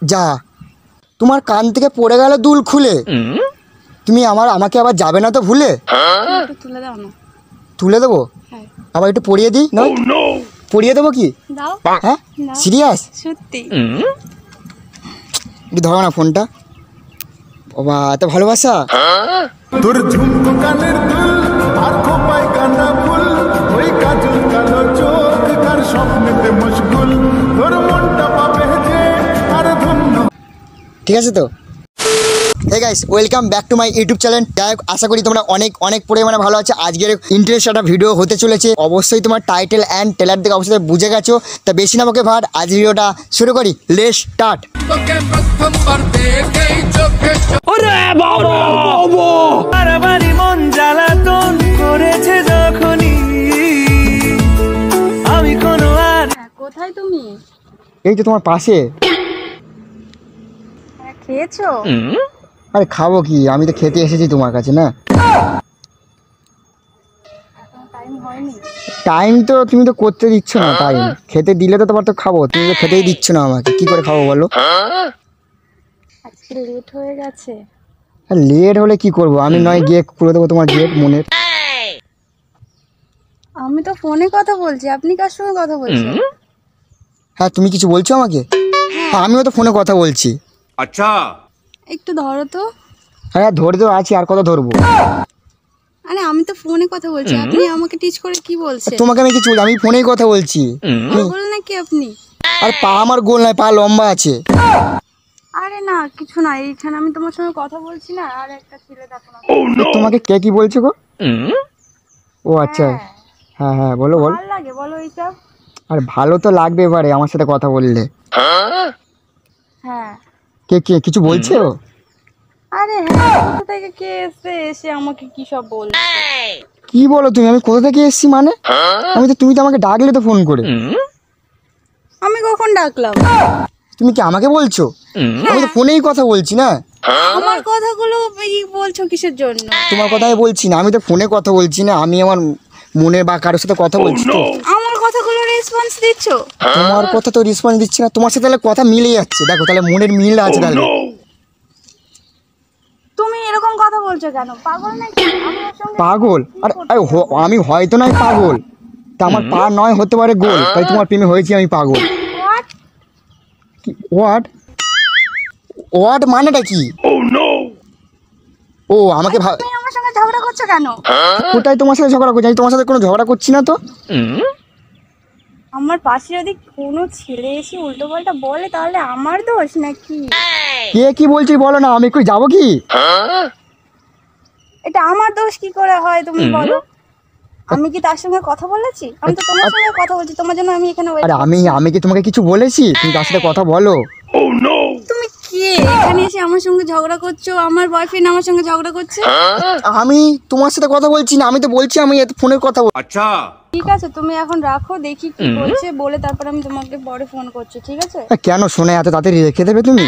যা, তোমার কান থেকে পড়ে গেল দুল খুলে, তুমি আমাকে আবার যাবে না তো ভুলে? একটু তুলে দাও না। তুলে দেবো? হ্যাঁ। আবার একটু পরিয়ে দিই না? পরিয়ে দেবো কি? দাও। হ্যাঁ সিরিয়াস? সত্যি। একটু ধরো না ফোনটা। বাবা এত ভালোবাসা। তোর ঝুমকো কানের দুল আর খোপায় কান্না ফুল, ওই কাজল কালো চোখ কার স্বপ্নেতে মশগুল, তোর মনটা পাবে যে আর ধন্য। ঠিক আছে তো? Hey guys, welcome back to my YouTube channel. যাই হোক, আশা করি তোমরা অনেক পরিমাণে ভালো আছে। আজকের ইন্টারেস্ট একটা ভিডিও হতে চলেছে, অবশ্যই তোমার টাইটেল অ্যান্ড ট্রেলার থেকে অবশ্যই বুঝে গেছো। তা বেশি না বকে ভাট, আজ ভিডিওটা শুরু করি। Let's start. কোথায় তুমি? এই তো তোমার পাশে। খেয়েছো? আরে খাবো কি, আমি তো খেতে এসেছি তোমার কাছে না। টাইম হয়নি। টাইম তো তুমি তো করতে দিচ্ছ না, টাইম খেতে দিলে তো তোমার তো খাবো, তুমি তো খেতেই দিচ্ছ না আমাকে, কি করে খাবো বলো? আজকে লেট হয়ে গেছে। লেট হলে কি করবো, আমি নয় গিয়ে খুলে দেবো তোমার গেট মনের। আমি তো ফোনে কথা বলছি, আপনি কার সঙ্গে কথা বলছেন? হ্যাঁ তুমি কিছু বলছো আমাকে? হ্যাঁ আমিও তো ফোনে কথা বলছি। আচ্ছা একটু ধরো তো। হ্যাঁ ধরে তো আছি, আর কত ধরবো? আরে আমি তো ফোনে কথা বলছি, আপনি আমাকে টিচ করে কি বলছেন? তোমাকে আমি কিছু বলি, আমি ফোনেই কথা বলছি। পাগল নাকি আপনি? আর পা আমার গোল নয়, পা লম্বা আছে। আরে না কিছু না, এইখানে আমি তোমার সঙ্গে কথা বলছি না, আর একটা ছেলে দেখো না। তোমাকে কে কি বলছে গো? ও আচ্ছা, হ্যাঁ হ্যাঁ বলো বলো। ভালো লাগে বলো এইসব? আর ভালো তো লাগবে এবারে আমার সাথে কথা বললে। হ্যাঁ। কে কে কিছু বলছে ও? আরে হ্যাঁ, কোথা থেকে কে এসে আমাকে কি সব বলছে? কি বলো তুমি? আমি কোথা থেকে এসেছি মানে? তুমি তো আমাকে ডাকলে তো ফোন করে। আমি কখন ডাকলাম? তুমি কি আমাকে বলছো? আমি তো ফোনেই কথা বলছি না। আমার কথাগুলো বলছো কিসের জন্য? তোমার কথা আমি বলছি না, আমি তো ফোনে কথা বলছি না, আমি আমার মনে বা কারোর সাথে কথা বলছি তো। আমার কথাগুলো রেসপন্স দিচ্ছ? তোমার কথা তো রেসপন্স দিচ্ছি না, তোমার সাথে তাহলে কথা মিলে যাচ্ছে, দেখো তাহলে মনের মিল আছে তাহলে। তুমি এরকম কথা বলছো কেন? পাগল নাকি? আমি ওর সঙ্গে পাগল? আরে আমি হয়তো নয় পাগল, তা আমার পা নয় হতে পারে গোল, তাই তোমার প্রেমে হয়েছি আমি পাগল। What? হোয়াট হোয়াট মানেটা কি? ও আমাকে তুমি আমার সঙ্গে ঝগড়া করছো কেন? কোথায় তোমার সাথে ঝগড়া করছি? আমি তোমার সাথে কোনো ঝগড়া করছি না তো। আমার পাশে যদি কোনো ছেলে এসে উল্টো পাল্টা বলে তাহলে আমার দোষ নাকি? কে কি বলছি বলো না, আমি একটু যাবো কি? এটা আমার দোষ কি করে হয় তুমি বলো? আমি কি তার সঙ্গে কথা বলেছি? আমি তো তোমার সঙ্গে কথা বলছি, তোমার জন্য আমি এখানে wait আরে আমি কি তোমাকে কিছু বলেছি? তুমি তার সাথে কথা বলো। তুমি কে এখানে এসে আমার সঙ্গে ঝগড়া করছো? আমার বয়ফ্রেন্ড আমার সঙ্গে ঝগড়া করছে। আমি তোমার সাথে কথা বলছি না, আমি তো বলছি আমি ফোনের কথা আচ্ছা ঠিক আছে তুমি এখন রাখো, দেখি কি বলছে, বলে তারপর আমি তোমাকে পরে ফোন করছি, ঠিক আছে? কেন শোনে এত তাড়াতাড়ি রেখে দেবে তুমি?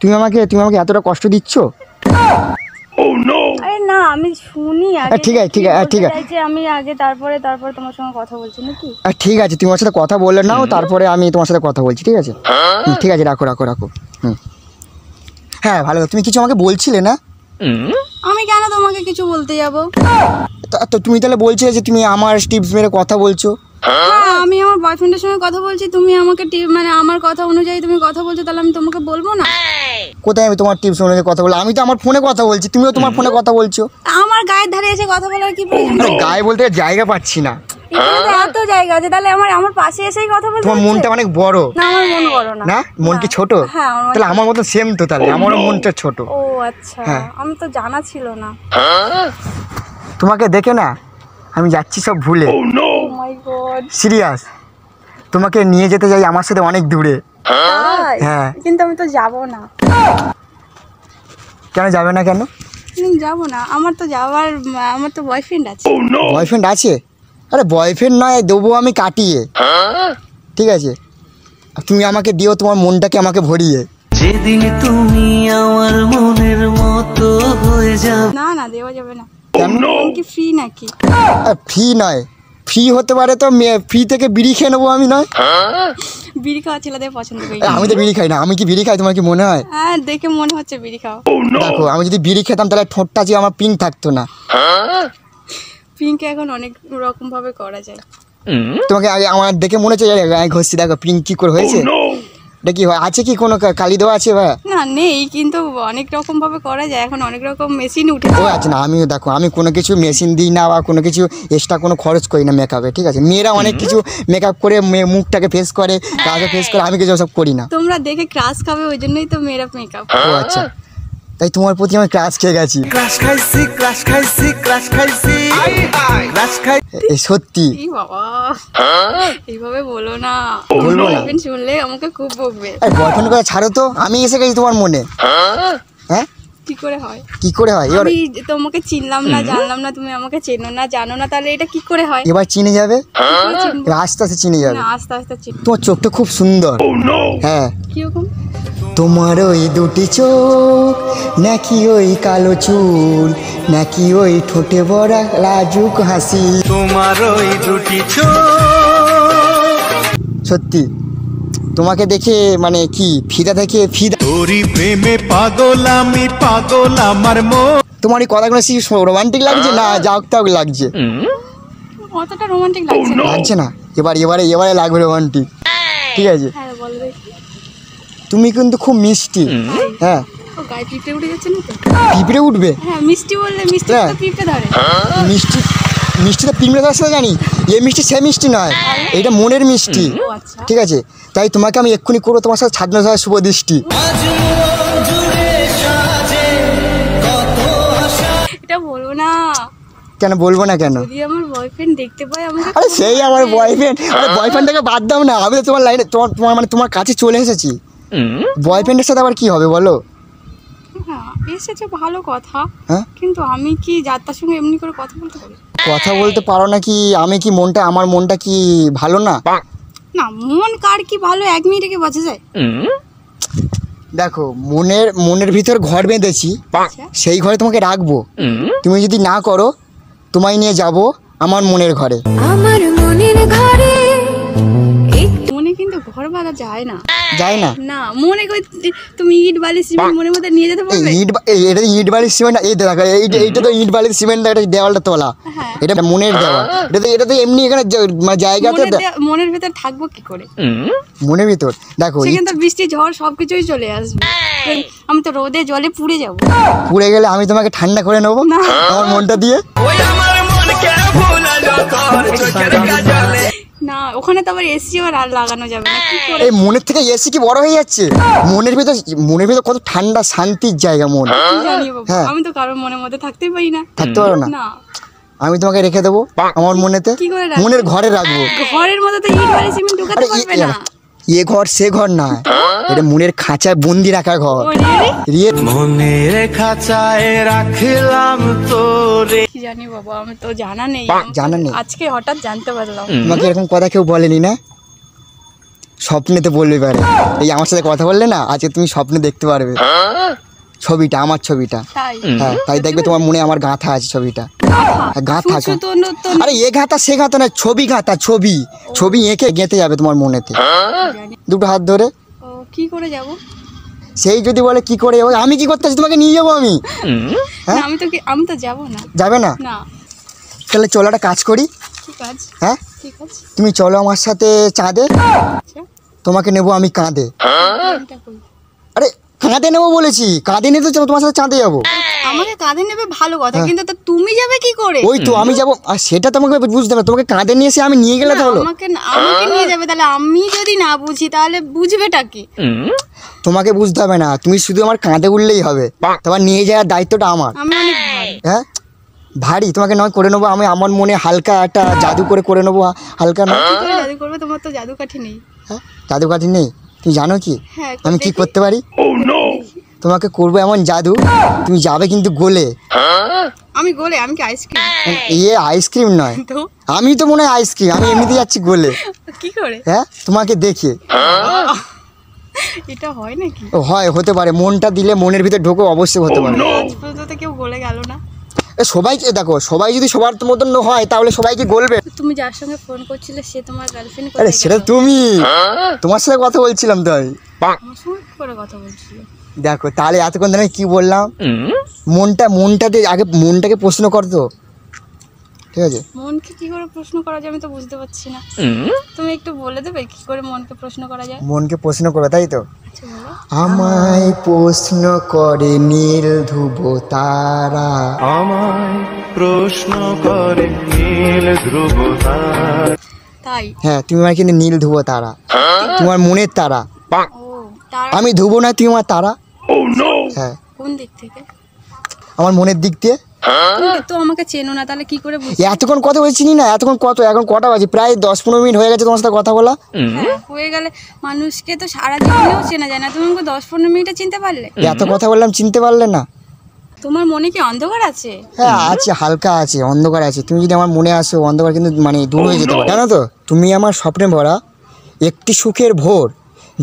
তুমি আমাকে এতটা কষ্ট দিচ্ছ? আরে না আমি শুনি আগে। ঠিক আছে ঠিক আছে যে আমি আগে তারপরে তোমার সঙ্গে কথা বলছি নাকি? ঠিক আছে, তুমি আমার সাথে কথা বললে নাও, তারপরে আমি তোমার সাথে কথা বলছি, ঠিক আছে? ঠিক আছে, রাখো রাখো রাখো। হ্যাঁ ভালো, তুমি কিছু আমাকে বলছিলে না? আমি কেন তোমাকে কিছু বলতে যাব? তো তুমি তাহলে বলছিলে যে তুমি আমার টিপস মেরে কথা বলছো। হ্যাঁ আমি আমার বয়ফ্রেন্ডের সঙ্গে কথা বলছি, তুমি আমাকে মানে আমার কথা অনুযায়ী তুমি কথা বলছো, তাহলে আমি তোমাকে বলবো না? কোথায় আমি তোমার টিপস অনুযায়ী কথা বললাম? আমি তো আমার ফোনে কথা বলছি, তুমিও তোমার ফোনে কথা বলছো। আমার গায়ের ধারে এসে কথা বলার কি প্রয়োজন? আরে গায়ে বলতে জায়গা পাচ্ছি না। এখানে তো এত জায়গা আছে, তাহলে আমার পাশে এসেই কথা বলতে তোমার হচ্ছে? মনটা অনেক বড়। না আমার মন বড় না। না মন কি ছোট? হ্যাঁ আমার তাহলে আমার মতো সেম তো, তাহলে আমারও মনটা ছোট। ও আচ্ছা, হ্যাঁ। আমি তো জানা ছিল না। তোমাকে দেখে না আমি যাচ্ছি সব ভুলে। ও মাই গড। সিরিয়াস, তোমাকে নিয়ে যেতে যাই আমার সাথে অনেক দূরে। তাই? হ্যাঁ। কিন্তু আমি তো যাব না। কেন যাবে না কেন? আমি যাব না, আমার তো বয়ফ্রেন্ড আছে। বয়ফ্রেন্ড আছে? আরে বয়ফ্রেন্ড নয়, দেবো আমি কাটিয়ে, ঠিক আছে? আর তুমি আমাকে দিও তোমার মনটাকে আমাকে ভরিয়ে। যেদিন তুমি আমার মনের মতো হয়ে যাবে। না না দেওয়া যাবে না। কেন? আমি কি ফ্রি নাকি? ফ্রি নয়, ফ্রি হতে পারে তো ফ্রি থেকে বিড়ি খেয়ে নেবো আমি, নয়? বিড়ি খাওয়া ছেলেদের পছন্দ করি এ, আমি তো বিড়ি খাই না। আমি কি বিড়ি খাই তোমার কি মনে হয়? হ্যাঁ দেখে মনে হচ্ছে বিড়ি খাও। দেখো আমি যদি বিড়ি খেতাম তাহলে ঠোঁটটা যে আমার পিঙ্ক থাকতো না। পিঙ্কে এখন অনেক রকম ভাবে করা যায়। তোমাকে আগে আমার দেখে মনে হচ্ছে গায়ে ঘষছি, দেখো পিঙ্ক কি করে হয়েছে। এটা কি হয়, আছে কি কোনো কালি দেওয়া আছে ভাই? না নেই, কিন্তু অনেক রকম ভাবে করা যায়, এখন অনেক রকম মেশিন উঠেছে। ও আচ্ছা, না আমিও দেখো আমি কোনো কিছু মেশিন দিই না বা কোনো কিছু এক্সট্রা কোনো খরচ করি না মেকআপে, ঠিক আছে? মেয়েরা অনেক কিছু মেকআপ করে মুখটাকে ফেস করে, গায়ে ফেস করে, আমি কিছু সব করি না। তোমরা দেখে ক্রাশ খাবে, ওই জন্যই তো মেয়েরা মেকআপ। ও আচ্ছা, তাই তোমার প্রতি আমি ক্রাশ খেয়ে গেছি। এই সত্যি এই বাবা, এইভাবে বলো না, বলবো না। বলবেন শুনলে আমাকে খুব বকবে। বয়ফ্রেন্ড করে ছাড়ো তো, আমি এসে গেছি তোমার মনে। হ্যাঁ কি করে হয়? কি করে হয় এবার? আমি তোমাকে চিনলাম না, জানলাম না, তুমি আমাকে চেনো না, জানো না, তাহলে এটা কি করে হয়? এবার চিনে যাবে, কি করে চিনবো? এবার আস্তে আস্তে চিনে যাবে। না, আস্তে আস্তে চিনবো। তোমার চোখটা খুব সুন্দর। হ্যাঁ, কিরকম? তোমার ওই দুটি চোখ, নাকি ওই কালো চুল, নাকি ওই ঠোঁটে ভরা লাজুক হাসি। তোমার ওই দুটি চোখ। সত্যি তোমাকে দেখে মানে কি ফিদা থেকে ফিদা। তোরি প্রেমে পাগল আমি, পাগল আমার মন। তোমার এই কথাগুলো রোমান্টিক লাগছে না যাওক তাওক লাগছে? অতটা রোমান্টিক লাগছে না। লাগছে না? এবারে লাগবে রোমান্টিক, ঠিক আছে? হ্যাঁ বলো দেখি। তুমি কিন্তু খুব মিষ্টি। হ্যাঁ, ও গায়ে পিঁপড়ে উঠে যাচ্ছে না তো? পিঁপড়ে উঠবে? হ্যাঁ, মিষ্টি বললে মিষ্টি হ্যাঁ। তো পিঁপড়ে ধরে। মিষ্টি, মিষ্টি তো পিঁপড়ে ধরার সাথে জানি, এই মিষ্টি সে মিষ্টি নয়, এইটা মনের মিষ্টি, ও আচ্ছা, ঠিক আছে? তাই তোমাকে আমি এক্ষুনি করবো তোমার সাথে ছাদনা ধরার শুভ দৃষ্টি। এটা বলবো না। কেন বলবো না কেন? যদি আমার বয়ফ্রেন্ড দেখতে পায় আমাকে। আরে সেই আমার বয়ফ্রেন্ড, আরে বয়ফ্রেন্ডটাকে বাদ দাও না, আমি তো তোমার লাইনে তোমার মানে তোমার কাছে চলে এসেছি। বয়ফ্রেন্ডের সাথে আবার কি হবে বলো? হ্যাঁ এসেছে ভালো কথা, হ্যাঁ, কিন্তু আমি কি যাত্রার সঙ্গে এমনি করে কথা বলতে পারি? কথা বলতে পারো না কি? আমি কি মনটা, আমার মনটা কি ভালো না? না, মন কার কি ভালো 1 মিনিটে কি বোঝা যায়? দেখো মনের ভিতর ঘর বেঁধেছি, আচ্ছা, সেই ঘরে তোমাকে রাখবো। তুমি যদি না করো তোমায় নিয়ে যাব আমার মনের ঘরে। আমার মনের ঘরে মনে কিন্তু ঘর বাঁধা যায় না। যায় না? না, মনে কই তুমি ইট বালি সিমেন্ট মনের মধ্যে নিয়ে যেতে এই পারবে? এটা ইট বালির সিমেন্ট, এই দেখো এইটা তো ইট বালির সিমেন্ট, এটা দেওয়ালটা তোলা, হ্যাঁ। এটা মনের দেওয়াল। এটা তো এমনি এখানে মানে জায়গাতে মনের ভেতর থাকবো কি করে? মনের ভিতর দেখো সেখানে তো বৃষ্টি ঝড় সবকিছুই চলে আসবে, আমি তো রোদে জলে পুড়ে যাবো। পুড়ে গেলে আমি তোমাকে ঠান্ডা করে নেবো না। আমার মনটা দিয়ে। না, ওখানে তো আবার এসি আর লাগানো যাবে না, কি করে? এই মনের থেকে এসি কি বড় হয়ে যাচ্ছে? মনের ভিতর কত ঠান্ডা শান্তির জায়গা মন। কি জানি বাবা, হ্যাঁ। আমি তো কারোর মনের মধ্যে থাকতেই পারি না। থাকতে পারো না? না, আমি তোমাকে রেখে দেবো আমার মনেতে, কি করে রাখবো? মনের ঘরে রাখবো। ঘরের মধ্যে তো ইট বালি সিমেন্ট ঢোকাতে আরে পারবে না। এ ঘর সে ঘর না, এটা মনের খাঁচায় বন্দি রাখা ঘর। ও রে, রিয়ে মনের খাঁচায় রাখলাম তোরে। কি জানি বাবা, আমি তো জানা নেই। জানা নেই? আজকে হঠাৎ জানতে পারলাম। তোমাকে এরকম কথা কেউ বলেনি না? স্বপ্নেতে বলবে পারে, এই আমার সাথে কথা বললে না আজকে তুমি স্বপ্নে দেখতে পারবে ছবিটা, আমার ছবিটা। তাই? হ্যাঁ, তাই দেখবে তোমার মনে আমার গাঁথা আছে ছবিটা। গাঁথা সুচু তো তো আরে এ গাঁথা সে গাঁথা না, ছবি গাঁথা, ছবি এঁকে গেঁথে যাবে তোমার মনেতে, জানি। দুটো হাত ধরে। ও, কি করে যাব? সেই যদি বলে কি করে যাবো, আমি কি করতে আছি, তোমাকে নিয়ে যাবো আমি। হ্যাঁ? না, আমি তো যাব না। যাবে না? না, তাহলে চলো একটা কাজ করি। ঠিক আছে, হ্যাঁ, ঠিক আছে। তুমি চলো আমার সাথে চাঁদে, আচ্ছা, তোমাকে নেবো আমি কাঁদে। এটা কই? আরে কাঁদে নেবো বলেছি, কাঁদে নিয়ে তো চলো তোমার সাথে চাঁদে যাবো। আমাকে কাঁধে নেবে ভালো কথা, হ্যাঁ। কিন্তু তো তুমি যাবে কি করে? ওই তো আমি যাবো, আর সেটা তোমাকে বুঝতে হবে, তোমাকে কাঁদে নিয়ে এসে আমি নিয়ে গেলে তো হলো। আমাকে নিয়ে যাবে, তাহলে আমি যদি না বুঝি তাহলে বুঝবেটা কি? তোমাকে বুঝতে হবে না, তুমি শুধু আমার কাঁধে উঠলেই হবে, তোমার নিয়ে যাওয়ার দায়িত্বটা আমার। আমি অনেক ভারী। হ্যাঁ, ভারী তোমাকে নয় করে নেবো আমি, আমার মনে হালকা একটা জাদু করে নেবো, হালকা নয়। কি করে জাদু করবে? তোমার তো জাদু কাঠি নেই। হ্যাঁ, জাদু কাঠি নেই? তুমি জানো কি হ্যাঁ, আমি কি দেখি। করতে পারি? তোমাকে করবো এমন জাদু, তুমি যাবে কিন্তু গোলে। আমি গোলে? আমি কি আইসক্রিম? আইসক্রিম নয়, তো আমি তো মনে হয় আইসক্রিম, আমি এমনিতে যাচ্ছি গোলে। কি করে? হ্যাঁ, তোমাকে দেখে। এটা হয় নাকি? ও হয়, হতে পারে, মনটা দিলে মনের ভিতরে ঢোকো অবশ্যই হতে পারে। আজ পর্যন্ত তো কেউ গোলে গেল না। সবাইকে দেখো, সবাই যদি সবার মতন হয় তাহলে সবাইকে গলবে। তুমি যার সঙ্গে ফোন করছিলে সে তোমার গার্লফ্রেন্ড? আরে সেটা তুমি, তোমার সাথে কথা বলছিলাম তো আমি। আমার সঙ্গে কি করে কথা বলছিলে? দেখো তাহলে এতক্ষণ ধরে কি বললাম, মনটাতে আগে মনটাকে প্রশ্ন করতো, ঠিক আছে? মনকে কি করে প্রশ্ন করা যায় আমি তো বুঝতে পারছি না, তুমি একটু বলে দেবে কি করে মনকে প্রশ্ন করা যায়? মনকে প্রশ্ন করবে, তাই তো? আচ্ছা বলো। আমায় প্রশ্ন করে নীল ধ্রুব তারা, আমায় প্রশ্ন করে নীল ধ্রুব তারা। তাই? হ্যাঁ তুমি আমার কিন্তু নীল ধ্রুব তারা, তোমার মনের তারা। ও তার আমি ধ্রুব না, তুমি আমার তারা। হ্যাঁ কোন দিক থেকে? আমার মনের দিক দিয়ে। তুমি তো আমাকে চেনো না, তাহলে কি করে বুঝছো? এতক্ষণ কথা বলছি না, এতক্ষণ এখন কটা বাজে? প্রায় 10-15 মিনিট হয়ে গেছে তোমার সাথে কথা বলা। হ্যাঁ হয়ে গেলে, মানুষকে তো সারা জীবনেও চেনা যায় না, তুমি আমাকে 10-15 মিনিটে চিনতে পারলে? এত কথা বললাম, চিনতে পারলে না? তোমার মনে কি অন্ধকার আছে? হ্যাঁ আছে, হালকা আছে, অন্ধকার আছে। তুমি যদি আমার মনে আসো, অন্ধকার কিন্তু মানে দূর হয়ে যেতে পারে, জানো তো? তুমি আমার স্বপ্নে ভরা একটি সুখের ভোর,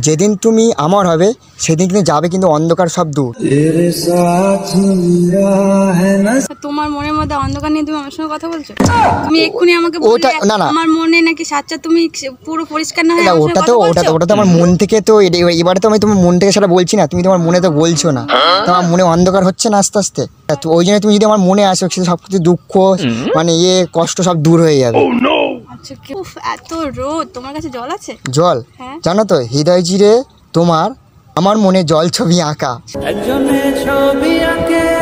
যেদিন তুমি আমার হবে সেদিন কিন্তু যাবে কিন্তু অন্ধকার সব দূর। তোমার মনের মধ্যে অন্ধকার নিয়ে তুমি আমার সঙ্গে কথা বলছো? তুমি এক্ষুনি আমাকে ওটা বললে না, না। আমার মনে নাকি সাচ্চা, তুমি পুরো পরিষ্কার না হয় না, আমার ওটা সঙ্গে তো কথা ওটা বলছো? ওটা তো আমার মন থেকে তো এবারে তো আমি তোমার মন থেকে সেটা বলছি না, তুমি তোমার মনে তো বলছো না, তোমার মনে অন্ধকার হচ্ছে না আস্তে আস্তে। তো ওই জন্য তুমি যদি আমার মনে আসো, সে সব কিছু দুঃখ মানে কষ্ট সব দূর হয়ে যাবে। আচ্ছা উফ, এত রোদ, তোমার কাছে জল আছে? জল? হ্যাঁ। জানো তো, হৃদয় জিরে তোমার আমার মনে জল ছবি আঁকা।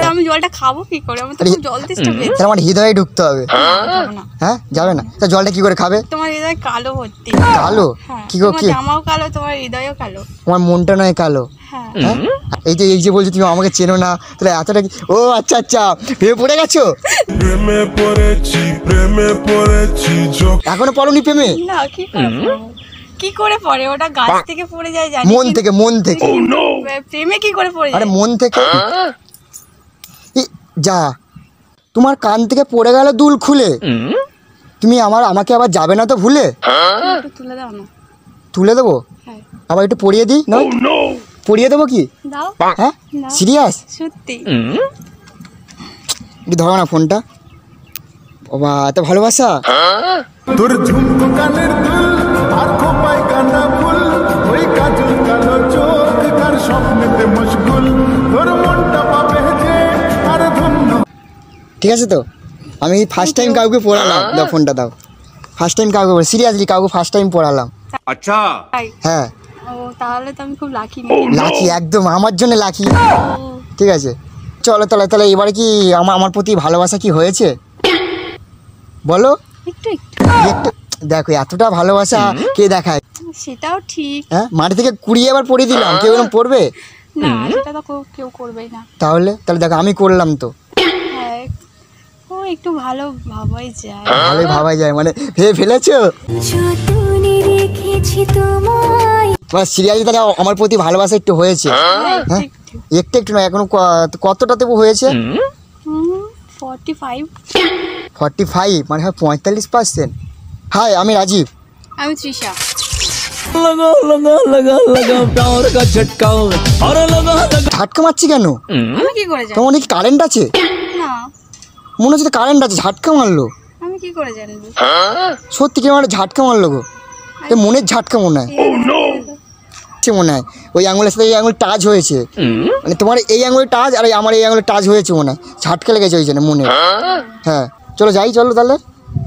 তা আমি জলটা খাবো কি করে? আমার তো খুব জল তেষ্টা পেয়েছে। তাহলে আমার হৃদয়ে ঢুকতে হবে। যাবো না। হ্যাঁ যাবে না? তা জলটা কি করে খাবে? তোমার হৃদয় কালো ভর্তি। কালো? হ্যাঁ, কি গো, তোমার কি জামাও কালো, তোমার হৃদয়ও কালো। আমার মনটা নয় কালো? হ্যাঁ। হ্যাঁ এই যে বলছো তুমি আমাকে চেনো না, তাহলে এতটা কি? ও আচ্ছা আচ্ছা, ভেবে পড়ে গেছো? প্রেমে পড়েছি এখনো পড়োনি প্রেমে? না, কি করে পড়ে? ওটা গাছ থেকে পড়ে যায় জানি, মন থেকে, মন থেকে। প্রেমে কি করে পড়ে আরে যায়? মন থেকে। যা, তোমার কান থেকে পড়ে গেল দুল খুলে, তুমি আমাকে আবার যাবে না তো ভুলে? একটু তুলে দাও না। তুলে দেবো? হ্যাঁ আবার একটু পড়িয়ে দিই না? পড়িয়ে দেবো কি? দাও। হ্যাঁ না। সিরিয়াস? সত্যি? একটু ধরো না ফোনটা। বাবা এত ভালোবাসা। তোর ঝুমকো কানের দুল আর খোপায় গাঁদা ফুল, ওই কাজল কালো চোখ কার স্বপ্নেতে মশগুল, তোর মনটা পাবে যে আর ধন্য। ঠিক আছে তো? আমি ফার্স্ট টাইম কাউকে পড়ালাম, দাও ফোনটা দাও। ফার্স্ট টাইম কাউকে, সিরিয়াসলি কাউকে ফার্স্ট টাইম পড়ালাম। তাই? হ্যাঁ ও তাহলে তো আমি খুব লাকি। লাকি, একদম আমার জন্য লাকি। ঠিক আছে চলো তাহলে এবারে কি আমার প্রতি ভালোবাসা কি হয়েছে বলো? একটু একটু। একটু দেখো, এতটা ভালোবাসা কে দেখায়? সেটাও ঠিক। হ্যাঁ মাটি থেকে কুড়িয়ে আবার পড়ে দিলাম, কেউ এরকম পড়বে? না, সেটা তো কেউ করবেই না। তাহলে দেখো আমি করলাম তো। হ্যাঁ, ও একটু ভালো ভাবাই যায়। ভালোই ভাবা যায় মানে, ভেবে ফেলেছো? যতনে রেখেছি তোমায় সিরিয়াসলি তাহলে আমার প্রতি ভালোবাসা একটু হয়েছে? হ্যাঁ, হ্যাঁ একটু। একটু নয়, এখনো কতটা দেবো হয়েছে? 45। 45 মানে হয় 45%। হাই আমি রাজীব। আমি তৃষা। ঝাটকা মারছি কেন? আমি কি করে জানি? তোমার কি কারেন্ট আছে? না, মনে হচ্ছে কারেন্ট আছে, ঝাটকা মারলো। আমি কি করে জানবো? সত্যি কি আমার ঝাটকা মারলো গো? এ মনের ঝাটকা মনে হয়, সে মনে হয় ওই আঙুলের সাথে এই আঙুল টাচ হয়েছে, মানে তোমার এই আঙুলে টাচ আর আমার এই আঙুলে টাচ হয়েছে মনে হয়, ঝাটকা লেগেছে ওই জন্য মনে। হ্যাঁ চলো যাই, চলো তাহলে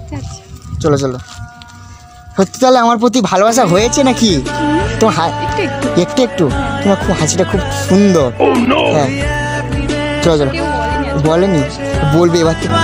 ঠিক আছে। চলো। সত্যি তাহলে আমার প্রতি ভালোবাসা হয়েছে নাকি? তোমার একটু একটু তোমার খুব হাসিটা খুব সুন্দর। হ্যাঁ চলো কেউ বলেনি। বলেনি, বলবে এবার থেকে।